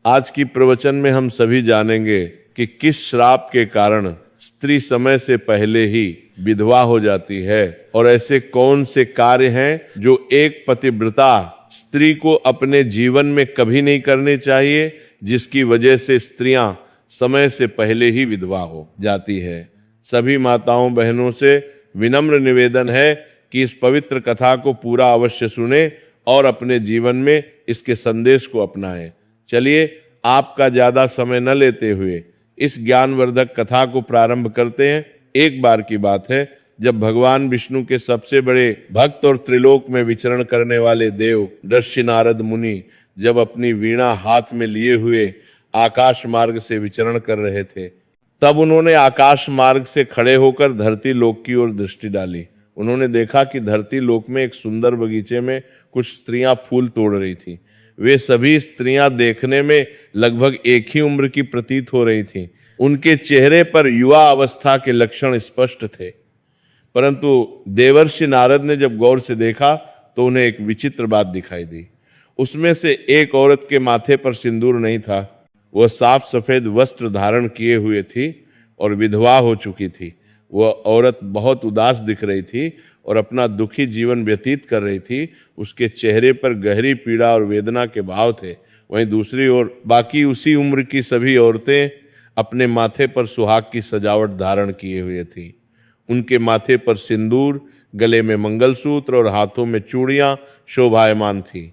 आज की प्रवचन में हम सभी जानेंगे कि किस श्राप के कारण स्त्री समय से पहले ही विधवा हो जाती है और ऐसे कौन से कार्य हैं जो एक पतिव्रता स्त्री को अपने जीवन में कभी नहीं करने चाहिए, जिसकी वजह से स्त्रियां समय से पहले ही विधवा हो जाती है। सभी माताओं बहनों से विनम्र निवेदन है कि इस पवित्र कथा को पूरा अवश्य सुने और अपने जीवन में इसके संदेश को अपनाएं। चलिए, आपका ज्यादा समय न लेते हुए इस ज्ञानवर्धक कथा को प्रारंभ करते हैं। एक बार की बात है, जब भगवान विष्णु के सबसे बड़े भक्त और त्रिलोक में विचरण करने वाले देव ऋषि नारद मुनि जब अपनी वीणा हाथ में लिए हुए आकाश मार्ग से विचरण कर रहे थे, तब उन्होंने आकाश मार्ग से खड़े होकर धरती लोक की ओर दृष्टि डाली। उन्होंने देखा कि धरती लोक में एक सुंदर बगीचे में कुछ स्त्रियां फूल तोड़ रही थी। वे सभी स्त्रियां देखने में लगभग एक ही उम्र की प्रतीत हो रही थीं। उनके चेहरे पर युवा अवस्था के लक्षण स्पष्ट थे, परंतु देवर्षि नारद ने जब गौर से देखा तो उन्हें एक विचित्र बात दिखाई दी। उसमें से एक औरत के माथे पर सिंदूर नहीं था। वह साफ सफेद वस्त्र धारण किए हुए थी और विधवा हो चुकी थी। वह औरत बहुत उदास दिख रही थी और अपना दुखी जीवन व्यतीत कर रही थी। उसके चेहरे पर गहरी पीड़ा और वेदना के भाव थे। वहीं दूसरी ओर बाकी उसी उम्र की सभी औरतें अपने माथे पर सुहाग की सजावट धारण किए हुए थीं। उनके माथे पर सिंदूर, गले में मंगलसूत्र और हाथों में चूड़ियां शोभायमान थीं।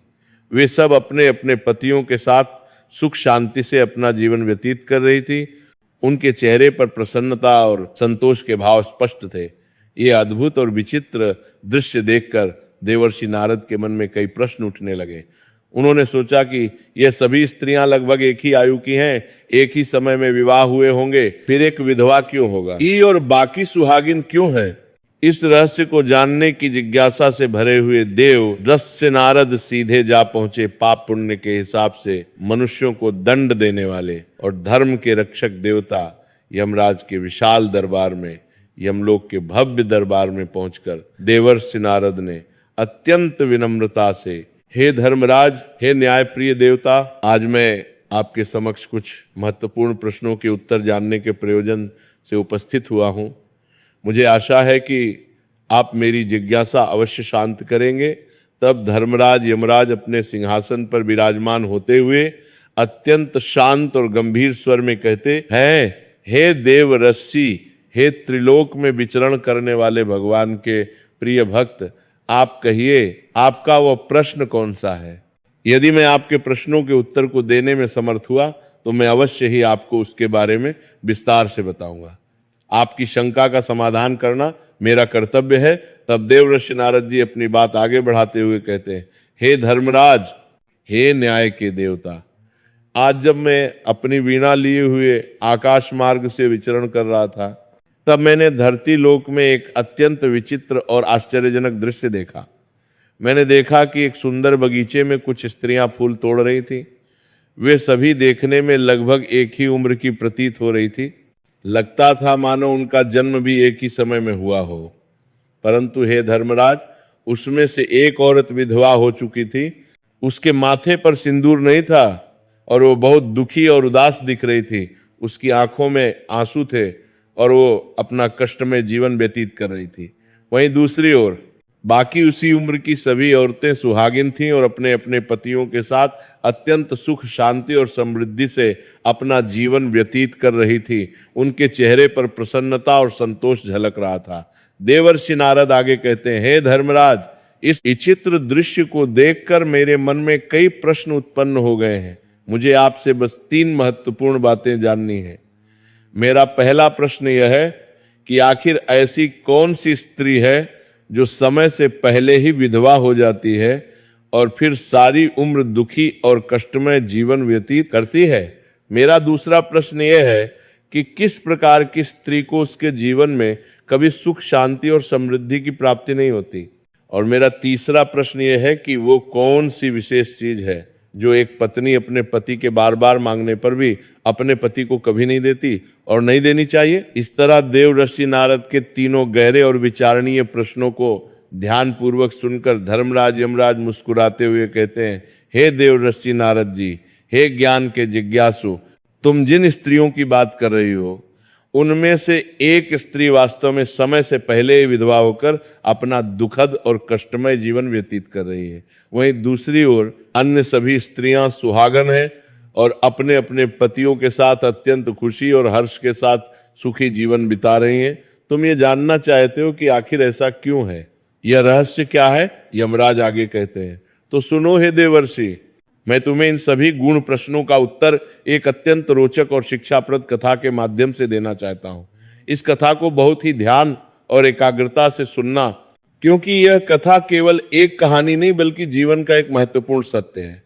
वे सब अपने अपने पतियों के साथ सुख शांति से अपना जीवन व्यतीत कर रही थी। उनके चेहरे पर प्रसन्नता और संतोष के भाव स्पष्ट थे। ये अद्भुत और विचित्र दृश्य देखकर देवर्षि नारद के मन में कई प्रश्न उठने लगे। उन्होंने सोचा कि यह सभी स्त्रियां लगभग एक ही आयु की हैं, एक ही समय में विवाह हुए होंगे, फिर एक विधवा क्यों होगा, ये और बाकी सुहागिन क्यों है? इस रहस्य को जानने की जिज्ञासा से भरे हुए देव ऋषि नारद सीधे जा पहुंचे पाप पुण्य के हिसाब से मनुष्यों को दंड देने वाले और धर्म के रक्षक देवता यमराज के विशाल दरबार में, यमलोक के भव्य दरबार में पहुंचकर देवर्षि नारद ने अत्यंत विनम्रता से, हे धर्मराज, हे न्यायप्रिय देवता, आज मैं आपके समक्ष कुछ महत्वपूर्ण प्रश्नों के उत्तर जानने के प्रयोजन से उपस्थित हुआ हूं। मुझे आशा है कि आप मेरी जिज्ञासा अवश्य शांत करेंगे। तब धर्मराज यमराज अपने सिंहासन पर विराजमान होते हुए अत्यंत शांत और गंभीर स्वर में कहते हैं, हे देव ऋषि, हे त्रिलोक में विचरण करने वाले भगवान के प्रिय भक्त, आप कहिए, आपका वह प्रश्न कौन सा है? यदि मैं आपके प्रश्नों के उत्तर को देने में समर्थ हुआ तो मैं अवश्य ही आपको उसके बारे में विस्तार से बताऊंगा। आपकी शंका का समाधान करना मेरा कर्तव्य है। तब देवर्षि नारद जी अपनी बात आगे बढ़ाते हुए कहते हैं, हे धर्मराज, हे न्याय के देवता, आज जब मैं अपनी वीणा लिए हुए आकाश मार्ग से विचरण कर रहा था, तब मैंने धरती लोक में एक अत्यंत विचित्र और आश्चर्यजनक दृश्य देखा। मैंने देखा कि एक सुंदर बगीचे में कुछ स्त्रियां फूल तोड़ रही थी। वे सभी देखने में लगभग एक ही उम्र की प्रतीत हो रही थी। लगता था मानो उनका जन्म भी एक ही समय में हुआ हो। परंतु हे धर्मराज, उसमें से एक औरत विधवा हो चुकी थी। उसके माथे पर सिंदूर नहीं था और वो बहुत दुखी और उदास दिख रही थी। उसकी आंखों में आंसू थे और वो अपना कष्टमय जीवन व्यतीत कर रही थी। वहीं दूसरी ओर बाकी उसी उम्र की सभी औरतें सुहागिन थीं और अपने अपने पतियों के साथ अत्यंत सुख, शांति और समृद्धि से अपना जीवन व्यतीत कर रही थी। उनके चेहरे पर प्रसन्नता और संतोष झलक रहा था। देवर्षि नारद आगे कहते हैं, हे धर्मराज, इस विचित्र दृश्य को देखकर मेरे मन में कई प्रश्न उत्पन्न हो गए हैं। मुझे आपसे बस 3 महत्वपूर्ण बातें जाननी है। मेरा पहला प्रश्न यह है कि आखिर ऐसी कौन सी स्त्री है जो समय से पहले ही विधवा हो जाती है और फिर सारी उम्र दुखी और कष्टमय जीवन व्यतीत करती है? मेरा दूसरा प्रश्न यह है कि किस प्रकार की स्त्री को उसके जीवन में कभी सुख, शांति और समृद्धि की प्राप्ति नहीं होती? और मेरा तीसरा प्रश्न यह है कि वो कौन सी विशेष चीज है जो एक पत्नी अपने पति के बार बार मांगने पर भी अपने पति को कभी नहीं देती और नहीं देनी चाहिए? इस तरह देव ऋषि नारद के तीनों गहरे और विचारणीय प्रश्नों को ध्यान पूर्वक सुनकर धर्मराज यमराज मुस्कुराते हुए कहते हैं, हे देव ऋषि नारद जी, हे ज्ञान के जिज्ञासु, तुम जिन स्त्रियों की बात कर रही हो उनमें से एक स्त्री वास्तव में समय से पहले ही विधवा होकर अपना दुखद और कष्टमय जीवन व्यतीत कर रही है। वहीं दूसरी ओर अन्य सभी स्त्रियां सुहागन हैं और अपने अपने पतियों के साथ अत्यंत खुशी और हर्ष के साथ सुखी जीवन बिता रही हैं। तुम ये जानना चाहते हो कि आखिर ऐसा क्यों है, यह रहस्य क्या है? यमराज आगे कहते हैं, तो सुनो हे देवर्षि, मैं तुम्हें इन सभी गुण प्रश्नों का उत्तर एक अत्यंत रोचक और शिक्षाप्रद कथा के माध्यम से देना चाहता हूं। इस कथा को बहुत ही ध्यान और एकाग्रता से सुनना, क्योंकि यह कथा केवल एक कहानी नहीं बल्कि जीवन का एक महत्वपूर्ण सत्य है।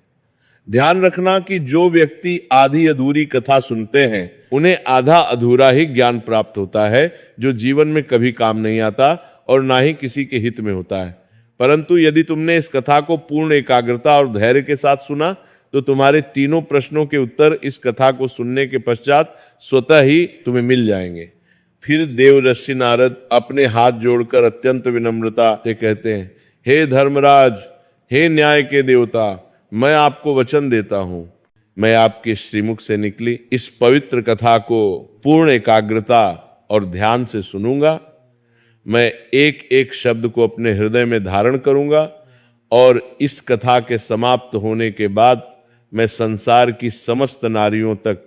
ध्यान रखना कि जो व्यक्ति आधी अधूरी कथा सुनते हैं उन्हें आधा अधूरा ही ज्ञान प्राप्त होता है, जो जीवन में कभी काम नहीं आता और ना ही किसी के हित में होता है। परंतु यदि तुमने इस कथा को पूर्ण एकाग्रता और धैर्य के साथ सुना तो तुम्हारे तीनों प्रश्नों के उत्तर इस कथा को सुनने के पश्चात स्वतः ही तुम्हें मिल जाएंगे। फिर देवर्षि नारद अपने हाथ जोड़कर अत्यंत विनम्रता से कहते हैं, हे धर्मराज, हे न्याय के देवता, मैं आपको वचन देता हूं, मैं आपके श्रीमुख से निकली इस पवित्र कथा को पूर्ण एकाग्रता और ध्यान से सुनूंगा। मैं एक एक शब्द को अपने हृदय में धारण करूंगा और इस कथा के समाप्त होने के बाद मैं संसार की समस्त नारियों तक,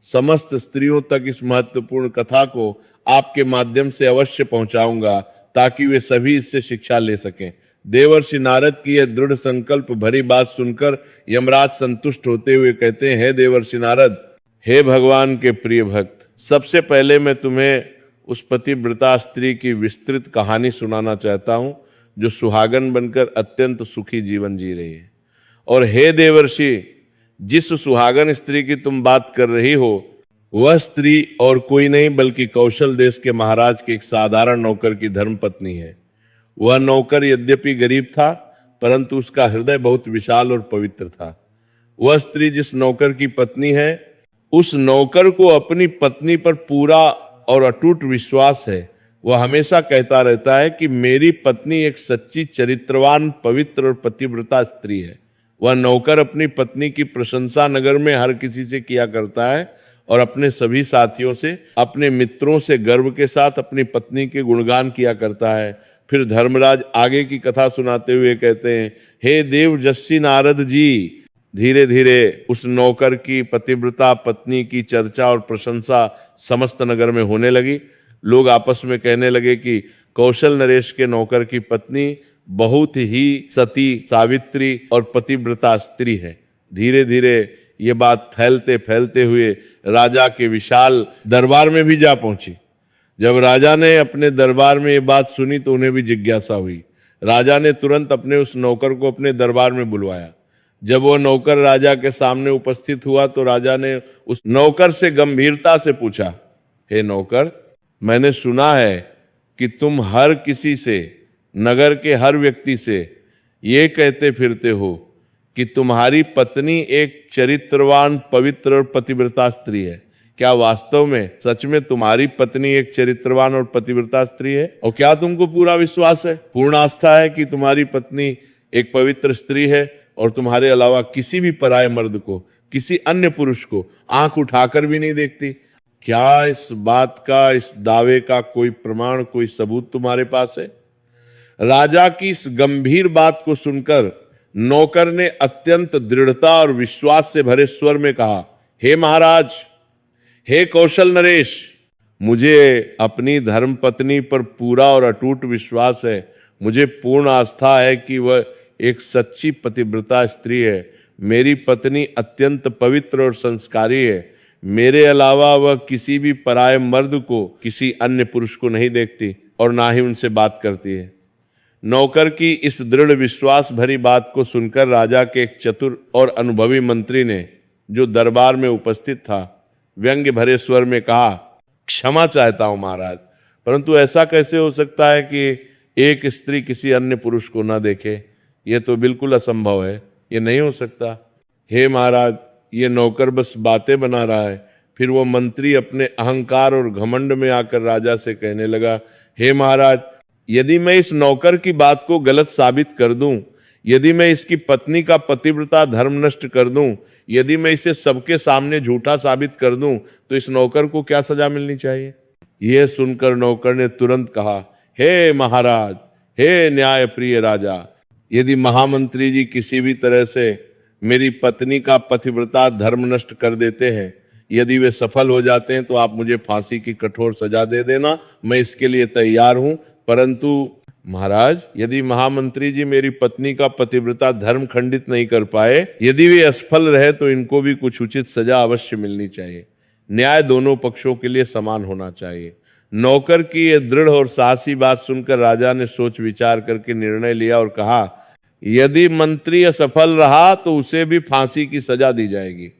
समस्त स्त्रियों तक इस महत्वपूर्ण कथा को आपके माध्यम से अवश्य पहुंचाऊंगा, ताकि वे सभी इससे शिक्षा ले सकें। देवर्षि नारद की यह दृढ़ संकल्प भरी बात सुनकर यमराज संतुष्ट होते हुए कहते हैं, हे देवर्षि नारद, हे भगवान के प्रिय भक्त, सबसे पहले मैं तुम्हें उस पतिव्रता स्त्री की विस्तृत कहानी सुनाना चाहता हूं जो सुहागन बनकर अत्यंत सुखी जीवन जी रही है। और हे देवर्षि, जिस सुहागन स्त्री की तुम बात कर रही हो वह स्त्री और कोई नहीं बल्कि कौशल देश के महाराज के एक साधारण नौकर की धर्मपत्नी है। वह नौकर यद्यपि गरीब था परंतु उसका हृदय बहुत विशाल और पवित्र था। वह स्त्री जिस नौकर की पत्नी है उस नौकर को अपनी पत्नी पर पूरा और अटूट विश्वास है। वह हमेशा कहता रहता है कि मेरी पत्नी एक सच्ची चरित्रवान, पवित्र और पतिव्रता स्त्री है। वह नौकर अपनी पत्नी की प्रशंसा नगर में हर किसी से किया करता है और अपने सभी साथियों से, अपने मित्रों से गर्व के साथ अपनी पत्नी के गुणगान किया करता है। फिर धर्मराज आगे की कथा सुनाते हुए कहते हैं, हे देवजस्सी नारद जी, धीरे धीरे उस नौकर की पतिव्रता पत्नी की चर्चा और प्रशंसा समस्त नगर में होने लगी। लोग आपस में कहने लगे कि कौशल नरेश के नौकर की पत्नी बहुत ही सती, सावित्री और पतिव्रता स्त्री है। धीरे धीरे ये बात फैलते फैलते हुए राजा के विशाल दरबार में भी जा पहुंची। जब राजा ने अपने दरबार में ये बात सुनी तो उन्हें भी जिज्ञासा हुई। राजा ने तुरंत अपने उस नौकर को अपने दरबार में बुलवाया। जब वो नौकर राजा के सामने उपस्थित हुआ तो राजा ने उस नौकर से गंभीरता से पूछा, हे नौकर, मैंने सुना है कि तुम हर किसी से, नगर के हर व्यक्ति से ये कहते फिरते हो कि तुम्हारी पत्नी एक चरित्रवान, पवित्र और पतिव्रता स्त्री है। क्या वास्तव में सच में तुम्हारी पत्नी एक चरित्रवान और पतिव्रता स्त्री है? और क्या तुमको पूरा विश्वास है, पूर्ण आस्था है कि तुम्हारी पत्नी एक पवित्र स्त्री है और तुम्हारे अलावा किसी भी पराये मर्द को, किसी अन्य पुरुष को आंख उठाकर भी नहीं देखती? क्या इस बात का, इस दावे का कोई प्रमाण, कोई सबूत तुम्हारे पास है? राजा की इस गंभीर बात को सुनकर नौकर ने अत्यंत दृढ़ता और विश्वास से भरे स्वर में कहा, हे महाराज, हे कौशल नरेश, मुझे अपनी धर्मपत्नी पर पूरा और अटूट विश्वास है। मुझे पूर्ण आस्था है कि वह एक सच्ची पतिव्रता स्त्री है। मेरी पत्नी अत्यंत पवित्र और संस्कारी है। मेरे अलावा वह किसी भी पराये मर्द को, किसी अन्य पुरुष को नहीं देखती और ना ही उनसे बात करती है। नौकर की इस दृढ़ विश्वास भरी बात को सुनकर राजा के एक चतुर और अनुभवी मंत्री ने, जो दरबार में उपस्थित था, व्यंग्य भरे स्वर में कहा, क्षमा चाहता हूं महाराज, परंतु ऐसा कैसे हो सकता है कि एक स्त्री किसी अन्य पुरुष को ना देखे? ये तो बिल्कुल असंभव है, ये नहीं हो सकता। हे महाराज, ये नौकर बस बातें बना रहा है। फिर वो मंत्री अपने अहंकार और घमंड में आकर राजा से कहने लगा, हे महाराज, यदि मैं इस नौकर की बात को गलत साबित कर दूं यदि मैं इसकी पत्नी का पतिव्रता धर्म नष्ट कर दूं, यदि मैं इसे सबके सामने झूठा साबित कर दूं, तो इस नौकर को क्या सजा मिलनी चाहिए? यह सुनकर नौकर ने तुरंत कहा, हे महाराज, हे न्याय प्रिय राजा, यदि महामंत्री जी किसी भी तरह से मेरी पत्नी का पतिव्रता धर्म नष्ट कर देते हैं, यदि वे सफल हो जाते हैं, तो आप मुझे फांसी की कठोर सजा दे देना, मैं इसके लिए तैयार हूं। परंतु महाराज, यदि महामंत्री जी मेरी पत्नी का पतिव्रता धर्म खंडित नहीं कर पाए, यदि वे असफल रहे, तो इनको भी कुछ उचित सजा अवश्य मिलनी चाहिए। न्याय दोनों पक्षों के लिए समान होना चाहिए। नौकर की यह दृढ़ और साहसी बात सुनकर राजा ने सोच विचार करके निर्णय लिया और कहा, यदि मंत्री असफल रहा तो उसे भी फांसी की सजा दी जाएगी।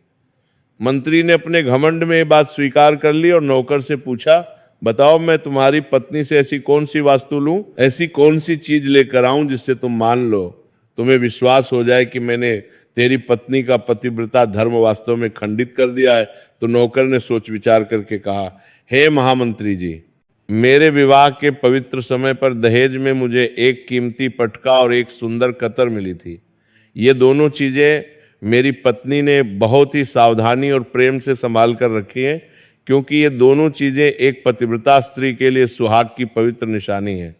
मंत्री ने अपने घमंड में ये बात स्वीकार कर ली और नौकर से पूछा, बताओ, मैं तुम्हारी पत्नी से ऐसी कौन सी वास्तु लूं, ऐसी कौन सी चीज लेकर आऊं जिससे तुम मान लो, तुम्हें विश्वास हो जाए कि मैंने तेरी पत्नी का पतिव्रता धर्म वास्तव में खंडित कर दिया है। तो नौकर ने सोच विचार करके कहा, हे महामंत्री जी, मेरे विवाह के पवित्र समय पर दहेज में मुझे एक कीमती पटका और एक सुंदर कतर मिली थी। ये दोनों चीजें मेरी पत्नी ने बहुत ही सावधानी और प्रेम से संभाल कर रखी है, क्योंकि ये दोनों चीजें एक पतिव्रता स्त्री के लिए सुहाग की पवित्र निशानी है।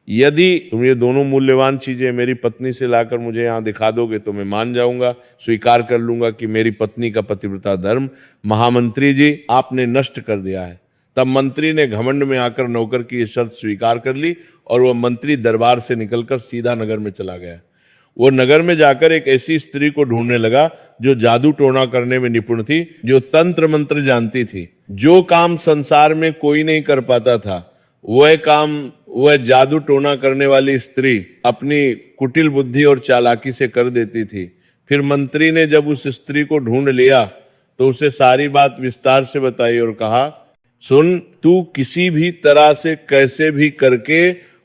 यदि तुम ये दोनों मूल्यवान चीजें मेरी पत्नी से लाकर मुझे यहाँ दिखा दोगे, तो मैं मान जाऊंगा, स्वीकार कर लूंगा कि मेरी पत्नी का पतिव्रता धर्म महामंत्री जी आपने नष्ट कर दिया है। तब मंत्री ने घमंड में आकर नौकर की ये शर्त स्वीकार कर ली और वह मंत्री दरबार से निकलकर सीधा नगर में चला गया। वो नगर में जाकर एक ऐसी स्त्री को ढूंढने लगा जो जादू टोना करने में निपुण थी, जो तंत्र मंत्र जानती थी। जो काम संसार में कोई नहीं कर पाता था, वह काम वह जादू टोना करने वाली स्त्री अपनी कुटिल बुद्धि और चालाकी से कर देती थी। फिर मंत्री ने जब उस स्त्री को ढूंढ लिया तो उसे सारी बात विस्तार से बताई और कहा, सुन, तू किसी भी तरह से कैसे भी करके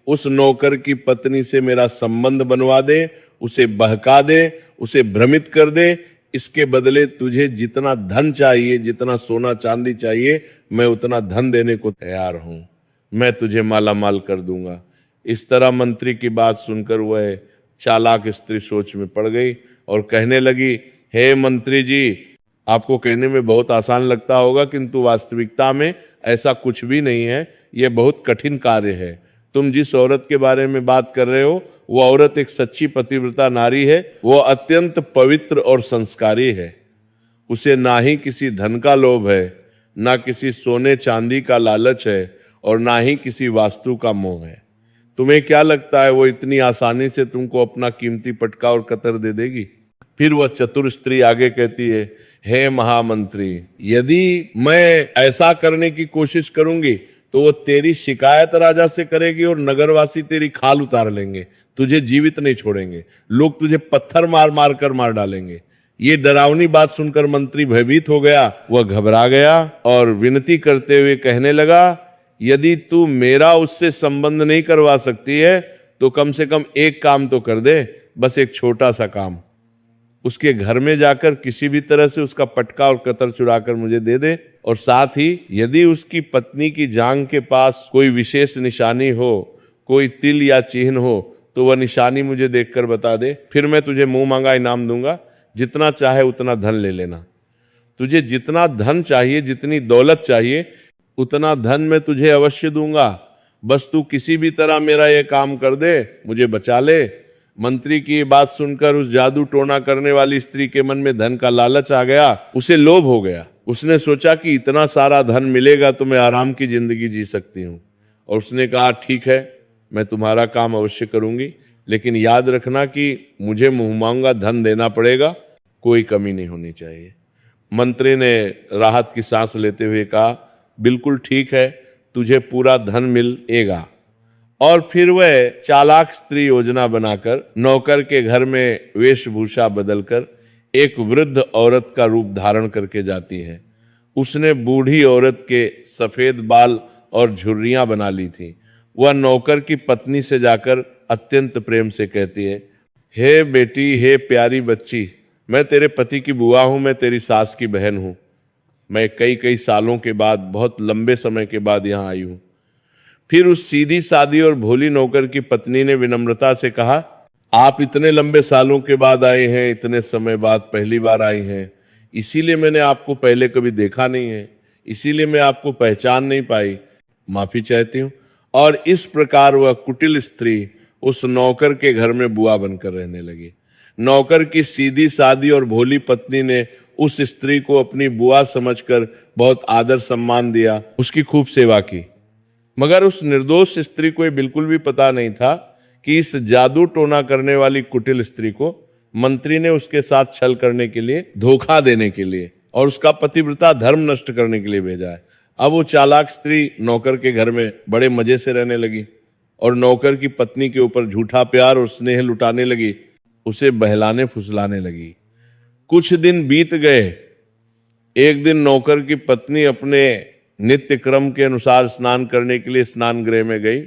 उस नौकर की पत्नी से मेरा संबंध बनवा दे, उसे बहका दे, उसे भ्रमित कर दे। इसके बदले तुझे जितना धन चाहिए, जितना सोना चांदी चाहिए, मैं उतना धन देने को तैयार हूं। मैं तुझे माला माल कर दूंगा। इस तरह मंत्री की बात सुनकर वह चालाक स्त्री सोच में पड़ गई और कहने लगी, हे मंत्री जी, आपको कहने में बहुत आसान लगता होगा, किंतु वास्तविकता में ऐसा कुछ भी नहीं है। यह बहुत कठिन कार्य है। तुम जिस औरत के बारे में बात कर रहे हो, वो औरत एक सच्ची पतिव्रता नारी है। वो अत्यंत पवित्र और संस्कारी है। उसे ना ही किसी धन का लोभ है, ना किसी सोने चांदी का लालच है, और ना ही किसी वास्तु का मोह है। तुम्हें क्या लगता है वो इतनी आसानी से तुमको अपना कीमती पटका और कतर दे देगी? फिर वह चतुर स्त्री आगे कहती है, हे महामंत्री, यदि मैं ऐसा करने की कोशिश करूंगी तो वो तेरी शिकायत राजा से करेगी और नगरवासी तेरी खाल उतार लेंगे, तुझे जीवित नहीं छोड़ेंगे, लोग तुझे पत्थर मार मार कर मार डालेंगे। ये डरावनी बात सुनकर मंत्री भयभीत हो गया। वह घबरा गया और विनती करते हुए कहने लगा, यदि तू मेरा उससे संबंध नहीं करवा सकती है तो कम से कम एक काम तो कर दे, बस एक छोटा सा काम। उसके घर में जाकर किसी भी तरह से उसका पटका और कतर चुराकर मुझे दे दे, और साथ ही यदि उसकी पत्नी की जांघ के पास कोई विशेष निशानी हो, कोई तिल या चिन्ह हो, तो वह निशानी मुझे देखकर बता दे। फिर मैं तुझे मुंह मांगा इनाम दूंगा, जितना चाहे उतना धन ले लेना। तुझे जितना धन चाहिए, जितनी दौलत चाहिए, उतना धन मैं तुझे अवश्य दूंगा। बस तू किसी भी तरह मेरा यह काम कर दे, मुझे बचा ले। मंत्री की ये बात सुनकर उस जादू टोना करने वाली स्त्री के मन में धन का लालच आ गया। उसे लोभ हो गया। उसने सोचा कि इतना सारा धन मिलेगा तो मैं आराम की जिंदगी जी सकती हूँ, और उसने कहा, ठीक है, मैं तुम्हारा काम अवश्य करूंगी, लेकिन याद रखना कि मुझे मुंह मांगा धन देना पड़ेगा, कोई कमी नहीं होनी चाहिए। मंत्री ने राहत की सांस लेते हुए कहा, बिल्कुल ठीक है, तुझे पूरा धन मिलेगा। और फिर वह चालाक स्त्री योजना बनाकर नौकर के घर में वेशभूषा बदलकर एक वृद्ध औरत का रूप धारण करके जाती है। उसने बूढ़ी औरत के सफेद बाल और झुर्रियां बना ली थी। वह नौकर की पत्नी से जाकर अत्यंत प्रेम से कहती है, हे बेटी, हे प्यारी बच्ची, मैं तेरे पति की बुआ हूं, मैं तेरी सास की बहन हूं। मैं कई सालों के बाद, बहुत लंबे समय के बाद यहां आई हूं। फिर उस सीधी सादी और भोली नौकर की पत्नी ने विनम्रता से कहा, आप इतने लंबे सालों के बाद आए हैं, इतने समय बाद पहली बार आई हैं, इसीलिए मैंने आपको पहले कभी देखा नहीं है, इसीलिए मैं आपको पहचान नहीं पाई, माफी चाहती हूँ। और इस प्रकार वह कुटिल स्त्री उस नौकर के घर में बुआ बनकर रहने लगी। नौकर की सीधी सादी और भोली पत्नी ने उस स्त्री को अपनी बुआ समझकर बहुत आदर सम्मान दिया, उसकी खूब सेवा की। मगर उस निर्दोष स्त्री को ये बिल्कुल भी पता नहीं था कि इस जादू टोना करने वाली कुटिल स्त्री को मंत्री ने उसके साथ छल करने के लिए, धोखा देने के लिए और उसका पतिव्रता धर्म नष्ट करने के लिए भेजा है। अब वो चालाक स्त्री नौकर के घर में बड़े मजे से रहने लगी और नौकर की पत्नी के ऊपर झूठा प्यार और स्नेह लुटाने लगी, उसे बहलाने फुसलाने लगी। कुछ दिन बीत गए। एक दिन नौकर की पत्नी अपने नित्य क्रम के अनुसार स्नान करने के लिए स्नान गृह में गई।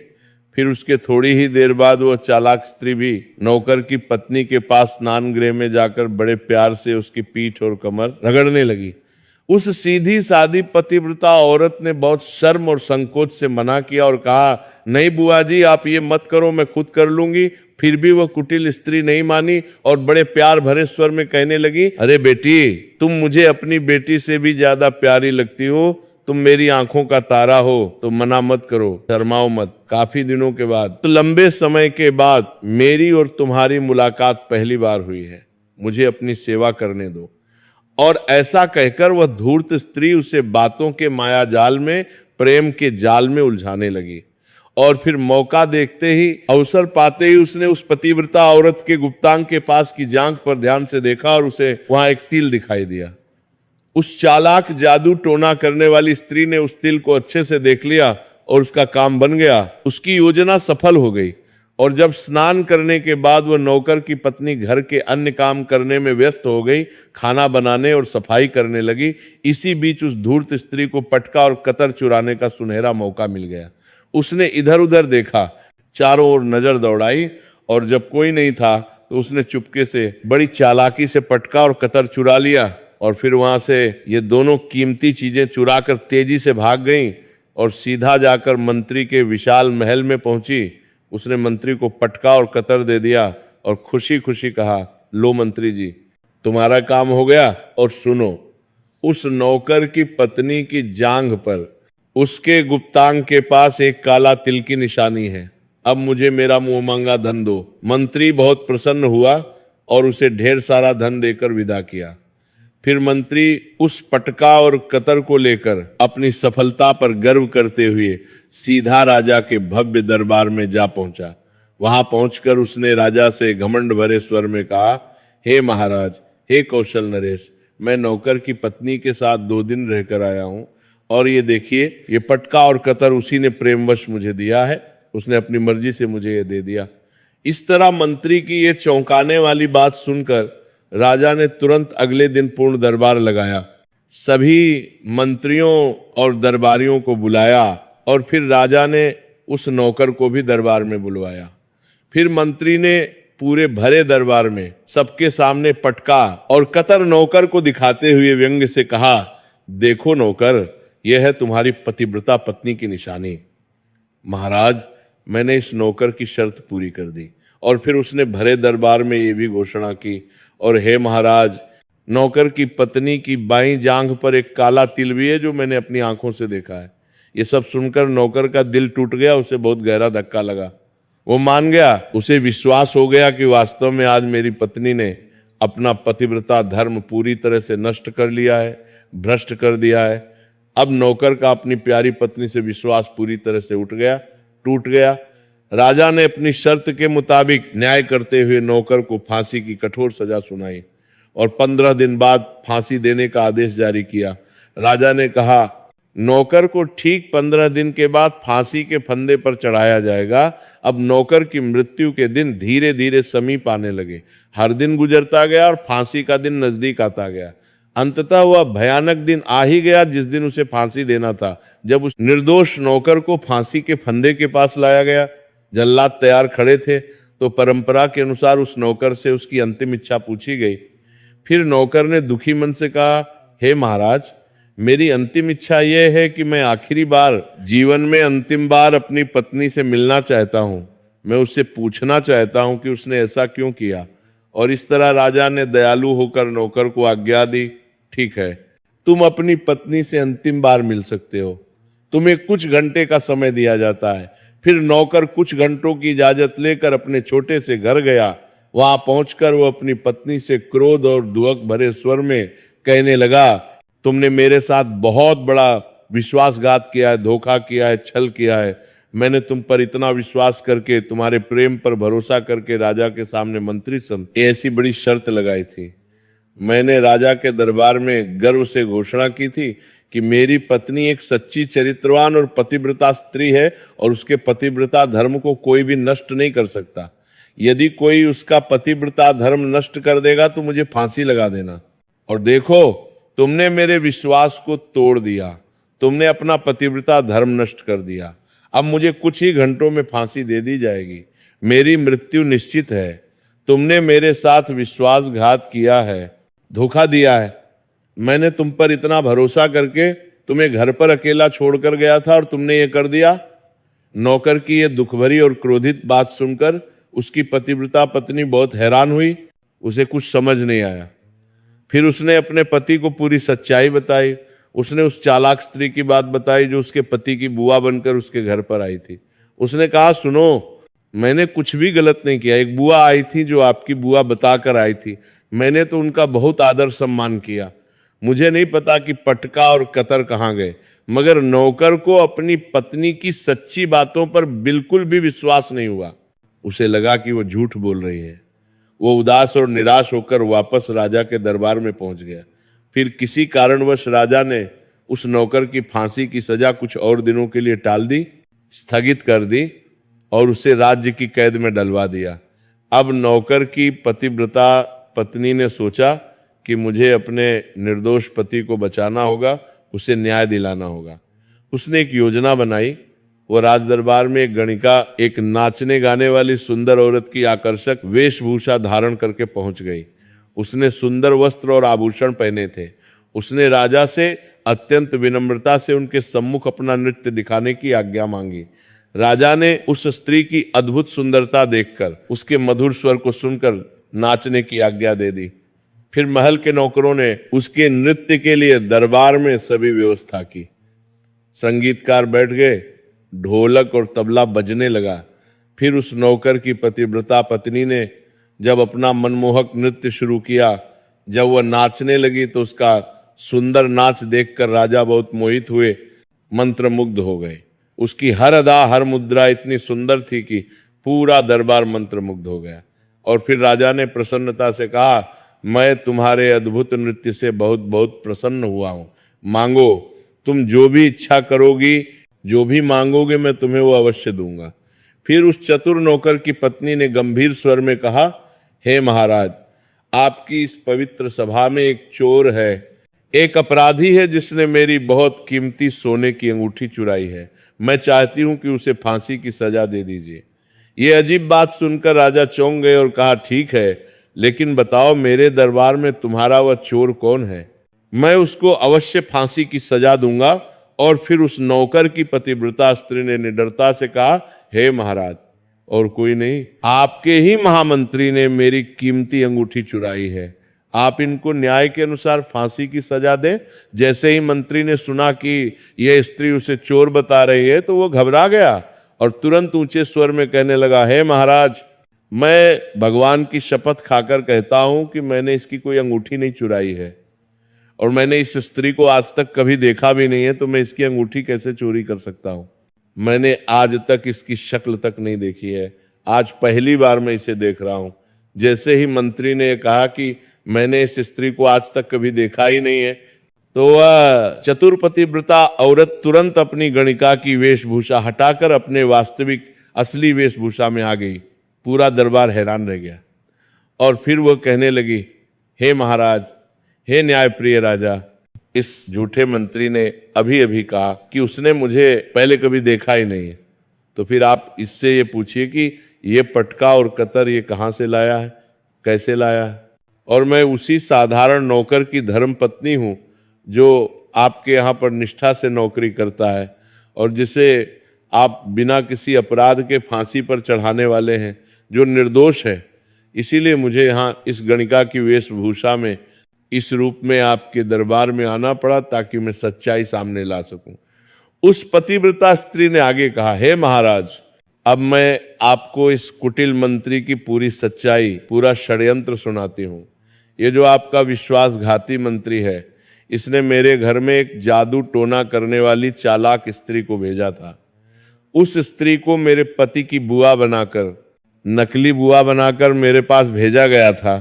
फिर उसके थोड़ी ही देर बाद वह चालाक स्त्री भी नौकर की पत्नी के पास स्नान गृह में जाकर बड़े प्यार से उसकी पीठ और कमर रगड़ने लगी। उस सीधी सादी पतिव्रता औरत ने बहुत शर्म और संकोच से मना किया और कहा, नहीं बुआ जी, आप ये मत करो, मैं खुद कर लूंगी। फिर भी वह कुटिल स्त्री नहीं मानी और बड़े प्यार भरे स्वर में कहने लगी, अरे बेटी, तुम मुझे अपनी बेटी से भी ज्यादा प्यारी लगती हो, तुम मेरी आंखों का तारा हो, तो मना मत करो, शर्माओ मत। काफी दिनों के बाद, तो लंबे समय के बाद मेरी और तुम्हारी मुलाकात पहली बार हुई है, मुझे अपनी सेवा करने दो। और ऐसा कहकर वह धूर्त स्त्री उसे बातों के माया जाल में, प्रेम के जाल में उलझाने लगी। और फिर मौका देखते ही, अवसर पाते ही उसने उस पतिव्रता औरत के गुप्तांग के पास की जांघ पर ध्यान से देखा और उसे वहां एक तिल दिखाई दिया। उस चालाक जादू टोना करने वाली स्त्री ने उस तिल को अच्छे से देख लिया और उसका काम बन गया। उसकी योजना सफल हो गई और जब स्नान करने के बाद वह नौकर की पत्नी घर के अन्य काम करने में व्यस्त हो गई, खाना बनाने और सफाई करने लगी, इसी बीच उस धूर्त स्त्री को पटका और कतर चुराने का सुनहरा मौका मिल गया। उसने इधर उधर देखा, चारों ओर नजर दौड़ाई और जब कोई नहीं था तो उसने चुपके से बड़ी चालाकी से पटका और कतर चुरा लिया। और फिर वहां से ये दोनों कीमती चीजें चुराकर तेजी से भाग गईं और सीधा जाकर मंत्री के विशाल महल में पहुंची। उसने मंत्री को पटका और कतर दे दिया और खुशी खुशी कहा, लो मंत्री जी, तुम्हारा काम हो गया। और सुनो, उस नौकर की पत्नी की जांघ पर, उसके गुप्तांग के पास एक काला तिल की निशानी है। अब मुझे मेरा मुंह मांगा धन दो। मंत्री बहुत प्रसन्न हुआ और उसे ढेर सारा धन देकर विदा किया। फिर मंत्री उस पटका और कतर को लेकर अपनी सफलता पर गर्व करते हुए सीधा राजा के भव्य दरबार में जा पहुंचा। वहां पहुंचकर उसने राजा से घमंड भरे स्वर में कहा, हे महाराज, हे कौशल नरेश, मैं नौकर की पत्नी के साथ 2 दिन रहकर आया हूं और ये देखिए, ये पटका और कतर उसी ने प्रेमवश मुझे दिया है, उसने अपनी मर्जी से मुझे ये दे दिया। इस तरह मंत्री की ये चौंकाने वाली बात सुनकर राजा ने तुरंत अगले दिन पूर्ण दरबार लगाया, सभी मंत्रियों और दरबारियों को बुलाया और फिर राजा ने उस नौकर को भी दरबार में बुलवाया। फिर मंत्री ने पूरे भरे दरबार में सबके सामने पटका और कतर नौकर को दिखाते हुए व्यंग्य से कहा, देखो नौकर, यह है तुम्हारी पतिव्रता पत्नी की निशानी। महाराज, मैंने इस नौकर की शर्त पूरी कर दी। और फिर उसने भरे दरबार में ये भी घोषणा की, और हे महाराज, नौकर की पत्नी की बाईं जांघ पर एक काला तिल भी है जो मैंने अपनी आंखों से देखा है। ये सब सुनकर नौकर का दिल टूट गया, उसे बहुत गहरा धक्का लगा। वो मान गया, उसे विश्वास हो गया कि वास्तव में आज मेरी पत्नी ने अपना पतिव्रता धर्म पूरी तरह से नष्ट कर लिया है, भ्रष्ट कर दिया है। अब नौकर का अपनी प्यारी पत्नी से विश्वास पूरी तरह से टूट गया। राजा ने अपनी शर्त के मुताबिक न्याय करते हुए नौकर को फांसी की कठोर सजा सुनाई और 15 दिन बाद फांसी देने का आदेश जारी किया। राजा ने कहा, नौकर को ठीक 15 दिन के बाद फांसी के फंदे पर चढ़ाया जाएगा। अब नौकर की मृत्यु के दिन धीरे धीरे समीप आने लगे। हर दिन गुजरता गया और फांसी का दिन नजदीक आता गया। अंततः वह भयानक दिन आ ही गया जिस दिन उसे फांसी देना था। जब उस निर्दोष नौकर को फांसी के फंदे के पास लाया गया, जल्लाद तैयार खड़े थे, तो परंपरा के अनुसार उस नौकर से उसकी अंतिम इच्छा पूछी गई। फिर नौकर ने दुखी मन से कहा, हे महाराज, मेरी अंतिम इच्छा यह है कि मैं आखिरी बार, जीवन में अंतिम बार अपनी पत्नी से मिलना चाहता हूं। मैं उससे पूछना चाहता हूं कि उसने ऐसा क्यों किया। और इस तरह राजा ने दयालु होकर नौकर को आज्ञा दी, ठीक है, तुम अपनी पत्नी से अंतिम बार मिल सकते हो, तुम्हें कुछ घंटे का समय दिया जाता है। फिर नौकर कुछ घंटों की इजाजत लेकर अपने छोटे से घर गया। वहां पहुंचकर वो अपनी पत्नी से क्रोध और दुहक भरे स्वर में कहने लगा, तुमने मेरे साथ बहुत बड़ा विश्वासघात किया है, धोखा किया है, छल किया है। मैंने तुम पर इतना विश्वास करके, तुम्हारे प्रेम पर भरोसा करके राजा के सामने मंत्री ऐसी बड़ी शर्त लगाई थी। मैंने राजा के दरबार में गर्व से घोषणा की थी कि मेरी पत्नी एक सच्ची चरित्रवान और पतिव्रता स्त्री है और उसके पतिव्रता धर्म को कोई भी नष्ट नहीं कर सकता। यदि कोई उसका पतिव्रता धर्म नष्ट कर देगा तो मुझे फांसी लगा देना। और देखो, तुमने मेरे विश्वास को तोड़ दिया, तुमने अपना पतिव्रता धर्म नष्ट कर दिया। अब मुझे कुछ ही घंटों में फांसी दे दी जाएगी, मेरी मृत्यु निश्चित है। तुमने मेरे साथ विश्वासघात किया है, धोखा दिया है। मैंने तुम पर इतना भरोसा करके तुम्हें घर पर अकेला छोड़कर गया था और तुमने ये कर दिया। नौकर की ये दुख भरी और क्रोधित बात सुनकर उसकी पतिव्रता पत्नी बहुत हैरान हुई, उसे कुछ समझ नहीं आया। फिर उसने अपने पति को पूरी सच्चाई बताई। उसने उस चालाक स्त्री की बात बताई जो उसके पति की बुआ बनकर उसके घर पर आई थी। उसने कहा, सुनो, मैंने कुछ भी गलत नहीं किया। एक बुआ आई थी जो आपकी बुआ बताकर आई थी, मैंने तो उनका बहुत आदर सम्मान किया। मुझे नहीं पता कि पटका और कतर कहाँ गए, मगर नौकर को अपनी पत्नी की सच्ची बातों पर बिल्कुल भी विश्वास नहीं हुआ। उसे लगा कि वो झूठ बोल रही है। वो उदास और निराश होकर वापस राजा के दरबार में पहुंच गया। फिर किसी कारणवश राजा ने उस नौकर की फांसी की सजा कुछ और दिनों के लिए टाल दी, स्थगित कर दी और उसे राज्य की कैद में डलवा दिया। अब नौकर की पतिव्रता पत्नी ने सोचा कि मुझे अपने निर्दोष पति को बचाना होगा, उसे न्याय दिलाना होगा। उसने एक योजना बनाई। वो राज दरबार में एक गणिका, एक नाचने गाने वाली सुंदर औरत की आकर्षक वेशभूषा धारण करके पहुंच गई। उसने सुंदर वस्त्र और आभूषण पहने थे। उसने राजा से अत्यंत विनम्रता से उनके सम्मुख अपना नृत्य दिखाने की आज्ञा मांगी। राजा ने उस स्त्री की अद्भुत सुंदरता देखकर, उसके मधुर स्वर को सुनकर नाचने की आज्ञा दे दी। फिर महल के नौकरों ने उसके नृत्य के लिए दरबार में सभी व्यवस्था की। संगीतकार बैठ गए, ढोलक और तबला बजने लगा। फिर उस नौकर की पतिव्रता पत्नी ने जब अपना मनमोहक नृत्य शुरू किया, जब वह नाचने लगी तो उसका सुंदर नाच देखकर राजा बहुत मोहित हुए, मंत्रमुग्ध हो गए। उसकी हर अदा, हर मुद्रा इतनी सुंदर थी कि पूरा दरबार मंत्रमुग्ध हो गया। और फिर राजा ने प्रसन्नता से कहा, मैं तुम्हारे अद्भुत नृत्य से बहुत बहुत प्रसन्न हुआ हूं। मांगो, तुम जो भी इच्छा करोगी, जो भी मांगोगे, मैं तुम्हें वो अवश्य दूंगा। फिर उस चतुर नौकर की पत्नी ने गंभीर स्वर में कहा, हे महाराज, आपकी इस पवित्र सभा में एक चोर है, एक अपराधी है जिसने मेरी बहुत कीमती सोने की अंगूठी चुराई है। मैं चाहती हूं कि उसे फांसी की सजा दे दीजिए। ये अजीब बात सुनकर राजा चौंक गए और कहा, ठीक है, लेकिन बताओ मेरे दरबार में तुम्हारा वह चोर कौन है? मैं उसको अवश्य फांसी की सजा दूंगा। और फिर उस नौकर की पतिव्रता स्त्री ने निडरता से कहा, हे महाराज, और कोई नहीं, आपके ही महामंत्री ने मेरी कीमती अंगूठी चुराई है। आप इनको न्याय के अनुसार फांसी की सजा दें। जैसे ही मंत्री ने सुना कि यह स्त्री उसे चोर बता रही है तो वो घबरा गया और तुरंत ऊंचे स्वर में कहने लगा, हे महाराज, मैं भगवान की शपथ खाकर कहता हूं कि मैंने इसकी कोई अंगूठी नहीं चुराई है और मैंने इस स्त्री को आज तक कभी देखा भी नहीं है, तो मैं इसकी अंगूठी कैसे चोरी कर सकता हूं? मैंने आज तक इसकी शक्ल तक नहीं देखी है, आज पहली बार मैं इसे देख रहा हूं। जैसे ही मंत्री ने कहा कि मैंने इस स्त्री को आज तक कभी देखा ही नहीं है, तो वह चतुर पतिव्रता औरत तुरंत अपनी गणिका की वेशभूषा हटाकर अपने वास्तविक असली वेशभूषा में आ गई। पूरा दरबार हैरान रह गया। और फिर वह कहने लगी, हे महाराज, हे न्यायप्रिय राजा, इस झूठे मंत्री ने अभी अभी कहा कि उसने मुझे पहले कभी देखा ही नहीं है। तो फिर आप इससे ये पूछिए कि ये पटका और कतर ये कहाँ से लाया है, कैसे लाया है? और मैं उसी साधारण नौकर की धर्म पत्नी हूँ जो आपके यहाँ पर निष्ठा से नौकरी करता है और जिसे आप बिना किसी अपराध के फांसी पर चढ़ाने वाले हैं जो निर्दोष है। इसीलिए मुझे यहाँ इस गणिका की वेशभूषा में, इस रूप में आपके दरबार में आना पड़ा ताकि मैं सच्चाई सामने ला सकूं। उस पतिव्रता स्त्री ने आगे कहा, हे महाराज, अब मैं आपको इस कुटिल मंत्री की पूरी सच्चाई, पूरा षड्यंत्र सुनाती हूं। ये जो आपका विश्वासघाती मंत्री है, इसने मेरे घर में एक जादू टोना करने वाली चालाक स्त्री को भेजा था। उस स्त्री को मेरे पति की बुआ बनाकर, नकली बुआ बनाकर मेरे पास भेजा गया था।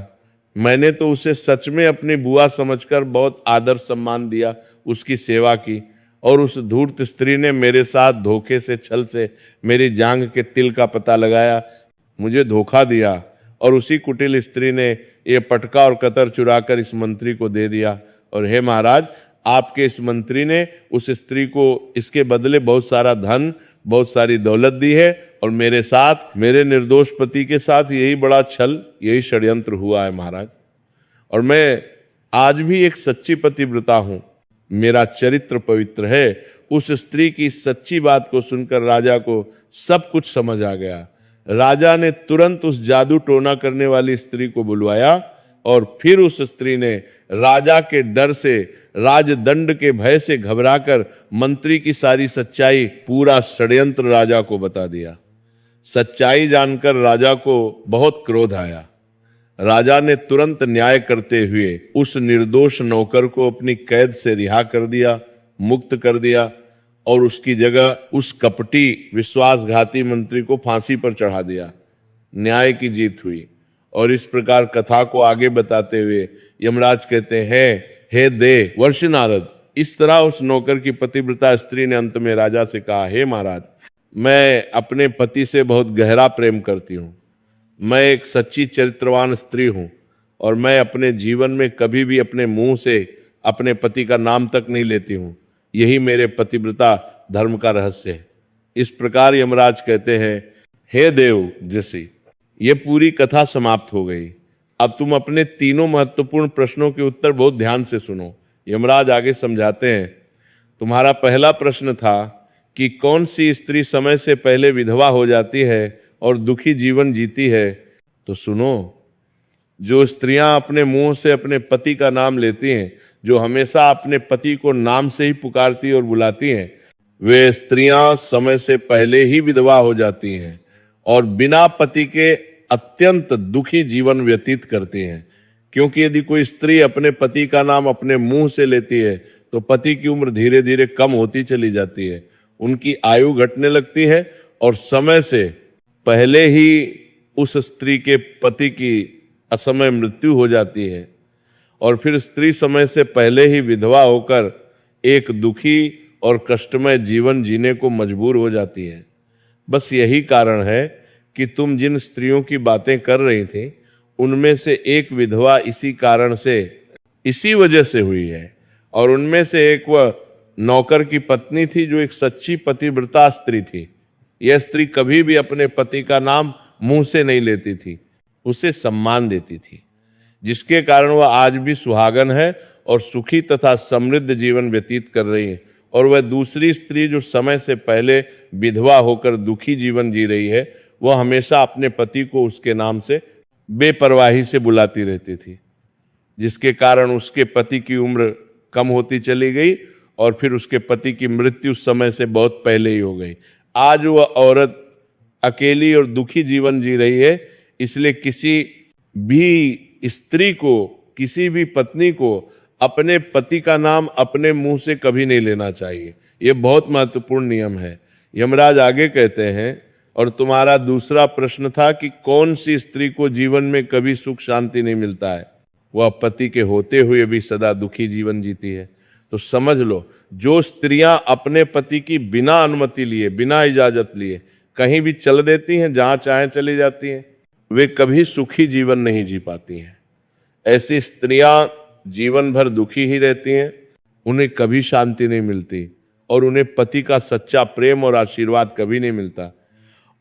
मैंने तो उसे सच में अपनी बुआ समझकर बहुत आदर सम्मान दिया, उसकी सेवा की, और उस धूर्त स्त्री ने मेरे साथ धोखे से, छल से मेरी जांघ के तिल का पता लगाया, मुझे धोखा दिया, और उसी कुटिल स्त्री ने ये पटका और कतर चुराकर इस मंत्री को दे दिया। और हे महाराज, आपके इस मंत्री ने उस स्त्री को इसके बदले बहुत सारा धन, बहुत सारी दौलत दी है, और मेरे साथ, मेरे निर्दोष पति के साथ यही बड़ा छल, यही षड्यंत्र हुआ है महाराज। और मैं आज भी एक सच्ची पतिव्रता हूं, मेरा चरित्र पवित्र है। उस स्त्री की सच्ची बात को सुनकर राजा को सब कुछ समझ आ गया। राजा ने तुरंत उस जादू टोना करने वाली स्त्री को बुलवाया, और फिर उस स्त्री ने राजा के डर से, राजदंड के भय से घबराकर मंत्री की सारी सच्चाई, पूरा षड्यंत्र राजा को बता दिया। सच्चाई जानकर राजा को बहुत क्रोध आया। राजा ने तुरंत न्याय करते हुए उस निर्दोष नौकर को अपनी कैद से रिहा कर दिया, मुक्त कर दिया, और उसकी जगह उस कपटी विश्वासघाती मंत्री को फांसी पर चढ़ा दिया। न्याय की जीत हुई। और इस प्रकार कथा को आगे बताते हुए यमराज कहते हैं, हे दे वर्ष नारद, इस तरह उस नौकर की पतिव्रता स्त्री ने अंत में राजा से कहा, हे महाराज, मैं अपने पति से बहुत गहरा प्रेम करती हूँ। मैं एक सच्ची चरित्रवान स्त्री हूँ, और मैं अपने जीवन में कभी भी अपने मुंह से अपने पति का नाम तक नहीं लेती हूँ। यही मेरे पतिव्रता धर्म का रहस्य है। इस प्रकार यमराज कहते हैं, हे देव ऋषि, ये पूरी कथा समाप्त हो गई। अब तुम अपने तीनों महत्वपूर्ण प्रश्नों के उत्तर बहुत ध्यान से सुनो। यमराज आगे समझाते हैं, तुम्हारा पहला प्रश्न था कि कौन सी स्त्री समय से पहले विधवा हो जाती है और दुखी जीवन जीती है। तो सुनो, जो स्त्रियां अपने मुंह से अपने पति का नाम लेती हैं, जो हमेशा अपने पति को नाम से ही पुकारती और बुलाती हैं, वे स्त्रियां समय से पहले ही विधवा हो जाती हैं और बिना पति के अत्यंत दुखी जीवन व्यतीत करती हैं। क्योंकि यदि कोई स्त्री अपने पति का नाम अपने मुंह से लेती है तो पति की उम्र धीरे धीरे कम होती चली जाती है, उनकी आयु घटने लगती है, और समय से पहले ही उस स्त्री के पति की असमय मृत्यु हो जाती है, और फिर स्त्री समय से पहले ही विधवा होकर एक दुखी और कष्टमय जीवन जीने को मजबूर हो जाती है। बस यही कारण है कि तुम जिन स्त्रियों की बातें कर रही थी, उनमें से एक विधवा इसी कारण से, इसी वजह से हुई है। और उनमें से एक वह नौकर की पत्नी थी जो एक सच्ची पतिव्रता स्त्री थी। यह स्त्री कभी भी अपने पति का नाम मुंह से नहीं लेती थी, उसे सम्मान देती थी, जिसके कारण वह आज भी सुहागन है और सुखी तथा समृद्ध जीवन व्यतीत कर रही है। और वह दूसरी स्त्री जो समय से पहले विधवा होकर दुखी जीवन जी रही है, वह हमेशा अपने पति को उसके नाम से बेपरवाही से बुलाती रहती थी, जिसके कारण उसके पति की उम्र कम होती चली गई और फिर उसके पति की मृत्यु समय से बहुत पहले ही हो गई। आज वह औरत अकेली और दुखी जीवन जी रही है। इसलिए किसी भी स्त्री को, किसी भी पत्नी को अपने पति का नाम अपने मुंह से कभी नहीं लेना चाहिए। यह बहुत महत्वपूर्ण नियम है। यमराज आगे कहते हैं, और तुम्हारा दूसरा प्रश्न था कि कौन सी स्त्री को जीवन में कभी सुख शांति नहीं मिलता है, वह पति के होते हुए भी सदा दुखी जीवन जीती है। तो समझ लो, जो स्त्रियां अपने पति की बिना अनुमति लिए, बिना इजाजत लिए कहीं भी चल देती हैं, जहां चाहे चली जाती हैं, वे कभी सुखी जीवन नहीं जी पाती हैं। ऐसी स्त्रियां जीवन भर दुखी ही रहती हैं, उन्हें कभी शांति नहीं मिलती और उन्हें पति का सच्चा प्रेम और आशीर्वाद कभी नहीं मिलता।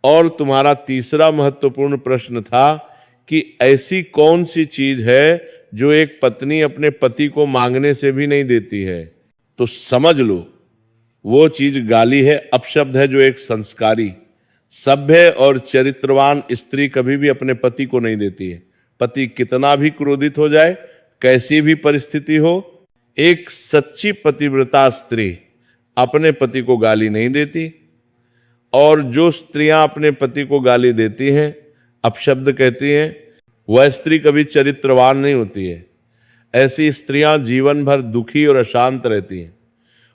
और तुम्हारा तीसरा महत्वपूर्ण प्रश्न था कि ऐसी कौन सी चीज है जो एक पत्नी अपने पति को मांगने से भी नहीं देती है। तो समझ लो, वो चीज गाली है, अपशब्द है, जो एक संस्कारी, सभ्य और चरित्रवान स्त्री कभी भी अपने पति को नहीं देती है। पति कितना भी क्रोधित हो जाए, कैसी भी परिस्थिति हो, एक सच्ची पतिव्रता स्त्री अपने पति को गाली नहीं देती। और जो स्त्रियां अपने पति को गाली देती हैं, अपशब्द कहती हैं, वह स्त्री कभी चरित्रवान नहीं होती है। ऐसी स्त्रियां जीवन भर दुखी और अशांत रहती हैं।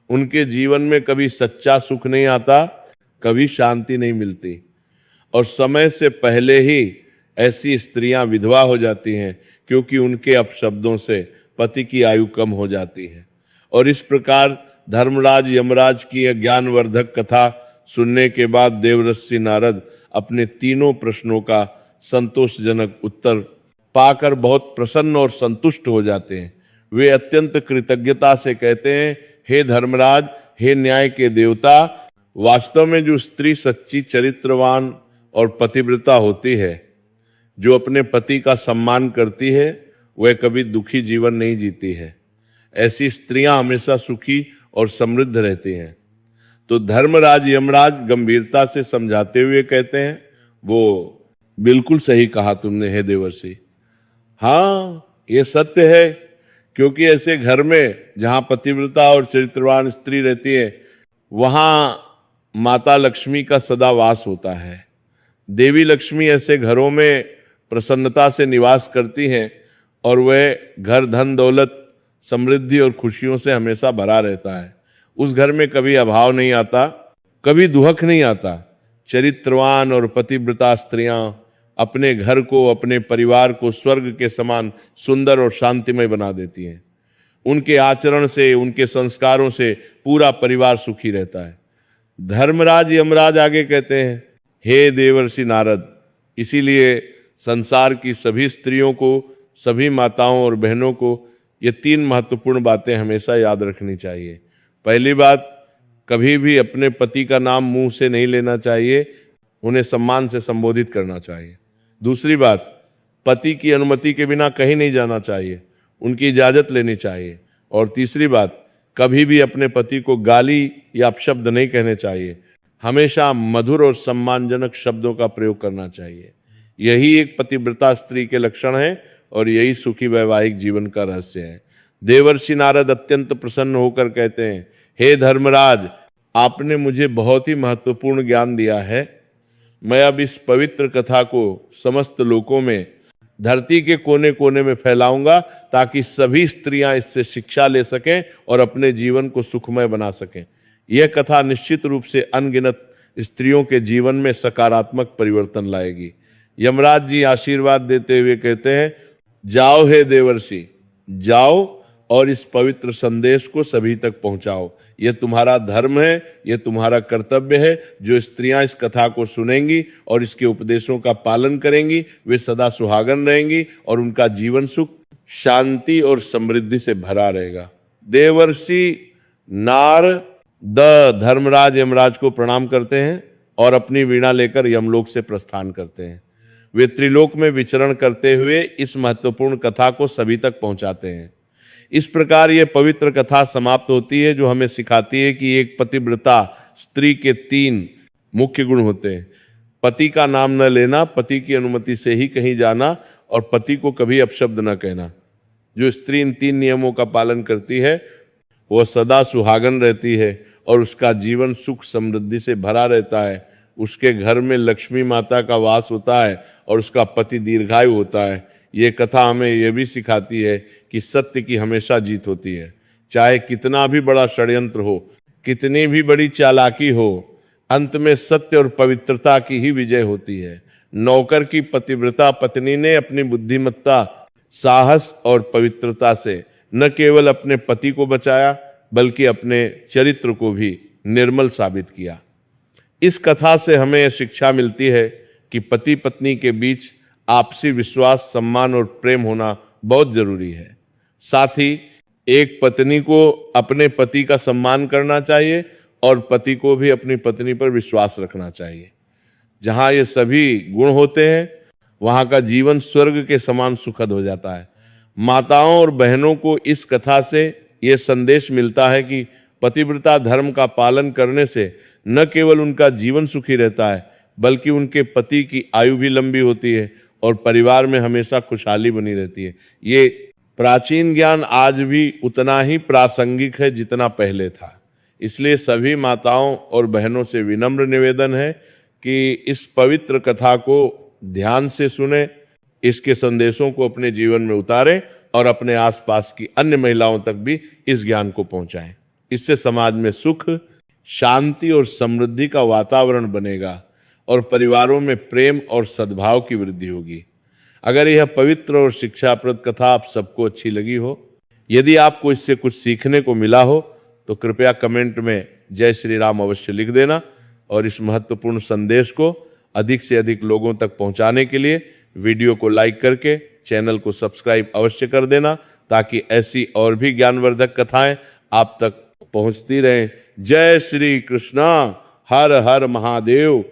उनके जीवन में कभी सच्चा सुख नहीं आता, कभी शांति नहीं मिलती, और समय से पहले ही ऐसी स्त्रियां विधवा हो जाती हैं, क्योंकि उनके अपशब्दों से पति की आयु कम हो जाती है। और इस प्रकार धर्मराज यमराज की ज्ञानवर्धक कथा सुनने के बाद देवर्षि नारद अपने तीनों प्रश्नों का संतोषजनक उत्तर पाकर बहुत प्रसन्न और संतुष्ट हो जाते हैं। वे अत्यंत कृतज्ञता से कहते हैं, हे धर्मराज, हे न्याय के देवता, वास्तव में जो स्त्री सच्ची चरित्रवान और पतिव्रता होती है, जो अपने पति का सम्मान करती है, वह कभी दुखी जीवन नहीं जीती है। ऐसी स्त्रियां हमेशा सुखी और समृद्ध रहती हैं। तो धर्मराज यमराज गंभीरता से समझाते हुए कहते हैं, वो बिल्कुल सही कहा तुमने हे देवर्षि। हाँ, ये सत्य है, क्योंकि ऐसे घर में जहां पतिव्रता और चरित्रवान स्त्री रहती है, वहां माता लक्ष्मी का सदा वास होता है। देवी लक्ष्मी ऐसे घरों में प्रसन्नता से निवास करती हैं और वह घर धन दौलत समृद्धि और खुशियों से हमेशा भरा रहता है। उस घर में कभी अभाव नहीं आता, कभी दुहक नहीं आता। चरित्रवान और पतिव्रता स्त्रियां अपने घर को, अपने परिवार को स्वर्ग के समान सुंदर और शांतिमय बना देती हैं। उनके आचरण से, उनके संस्कारों से पूरा परिवार सुखी रहता है। धर्मराज यमराज आगे कहते हैं, हे देवर्षि नारद, इसीलिए संसार की सभी स्त्रियों को, सभी माताओं और बहनों को ये 3 महत्वपूर्ण बातें हमेशा याद रखनी चाहिए। पहली बात, कभी भी अपने पति का नाम मुंह से नहीं लेना चाहिए, उन्हें सम्मान से संबोधित करना चाहिए। दूसरी बात, पति की अनुमति के बिना कहीं नहीं जाना चाहिए, उनकी इजाजत लेनी चाहिए। और तीसरी बात, कभी भी अपने पति को गाली या अपशब्द नहीं कहने चाहिए, हमेशा मधुर और सम्मानजनक शब्दों का प्रयोग करना चाहिए। यही एक पतिव्रता स्त्री के लक्षण है और यही सुखी वैवाहिक जीवन का रहस्य है। देवर्षि नारद अत्यंत प्रसन्न होकर कहते हैं, हे धर्मराज, आपने मुझे बहुत ही महत्वपूर्ण ज्ञान दिया है। मैं अब इस पवित्र कथा को समस्त लोकों में, धरती के कोने कोने में फैलाऊंगा, ताकि सभी स्त्रियां इससे शिक्षा ले सकें और अपने जीवन को सुखमय बना सकें। यह कथा निश्चित रूप से अनगिनत स्त्रियों के जीवन में सकारात्मक परिवर्तन लाएगी। यमराज जी आशीर्वाद देते हुए कहते हैं, जाओ हे देवर्षि, जाओ और इस पवित्र संदेश को सभी तक पहुंचाओ। यह तुम्हारा धर्म है, यह तुम्हारा कर्तव्य है। जो स्त्रियां इस कथा को सुनेंगी और इसके उपदेशों का पालन करेंगी, वे सदा सुहागन रहेंगी और उनका जीवन सुख, शांति और समृद्धि से भरा रहेगा। देवर्षि नारद धर्मराज यमराज को प्रणाम करते हैं और अपनी वीणा लेकर यमलोक से प्रस्थान करते हैं। वे त्रिलोक में विचरण करते हुए इस महत्वपूर्ण कथा को सभी तक पहुंचाते हैं। इस प्रकार ये पवित्र कथा समाप्त होती है, जो हमें सिखाती है कि एक पतिव्रता स्त्री के 3 मुख्य गुण होते हैं। पति का नाम न लेना, पति की अनुमति से ही कहीं जाना और पति को कभी अपशब्द न कहना। जो स्त्री इन 3 नियमों का पालन करती है, वह सदा सुहागन रहती है और उसका जीवन सुख समृद्धि से भरा रहता है। उसके घर में लक्ष्मी माता का वास होता है और उसका पति दीर्घायु होता है। ये कथा हमें यह भी सिखाती है कि सत्य की हमेशा जीत होती है। चाहे कितना भी बड़ा षड्यंत्र हो, कितनी भी बड़ी चालाकी हो, अंत में सत्य और पवित्रता की ही विजय होती है। नौकर की पतिव्रता पत्नी ने अपनी बुद्धिमत्ता, साहस और पवित्रता से न केवल अपने पति को बचाया, बल्कि अपने चरित्र को भी निर्मल साबित किया। इस कथा से हमें यह शिक्षा मिलती है कि पति पत्नी के बीच आपसी विश्वास, सम्मान और प्रेम होना बहुत जरूरी है। साथ ही एक पत्नी को अपने पति का सम्मान करना चाहिए और पति को भी अपनी पत्नी पर विश्वास रखना चाहिए। जहां ये सभी गुण होते हैं, वहां का जीवन स्वर्ग के समान सुखद हो जाता है। माताओं और बहनों को इस कथा से ये संदेश मिलता है कि पतिव्रता धर्म का पालन करने से न केवल उनका जीवन सुखी रहता है, बल्कि उनके पति की आयु भी लंबी होती है और परिवार में हमेशा खुशहाली बनी रहती है। ये प्राचीन ज्ञान आज भी उतना ही प्रासंगिक है जितना पहले था। इसलिए सभी माताओं और बहनों से विनम्र निवेदन है कि इस पवित्र कथा को ध्यान से सुने, इसके संदेशों को अपने जीवन में उतारें और अपने आसपास की अन्य महिलाओं तक भी इस ज्ञान को पहुंचाएं। इससे समाज में सुख, शांति और समृद्धि का वातावरण बनेगा और परिवारों में प्रेम और सद्भाव की वृद्धि होगी। अगर यह पवित्र और शिक्षाप्रद कथा आप सबको अच्छी लगी हो, यदि आपको इससे कुछ सीखने को मिला हो, तो कृपया कमेंट में जय श्री राम अवश्य लिख देना और इस महत्वपूर्ण संदेश को अधिक से अधिक लोगों तक पहुंचाने के लिए वीडियो को लाइक करके चैनल को सब्सक्राइब अवश्य कर देना, ताकि ऐसी और भी ज्ञानवर्धक कथाएं आप तक पहुंचती रहें। जय श्री कृष्णा। हर हर महादेव।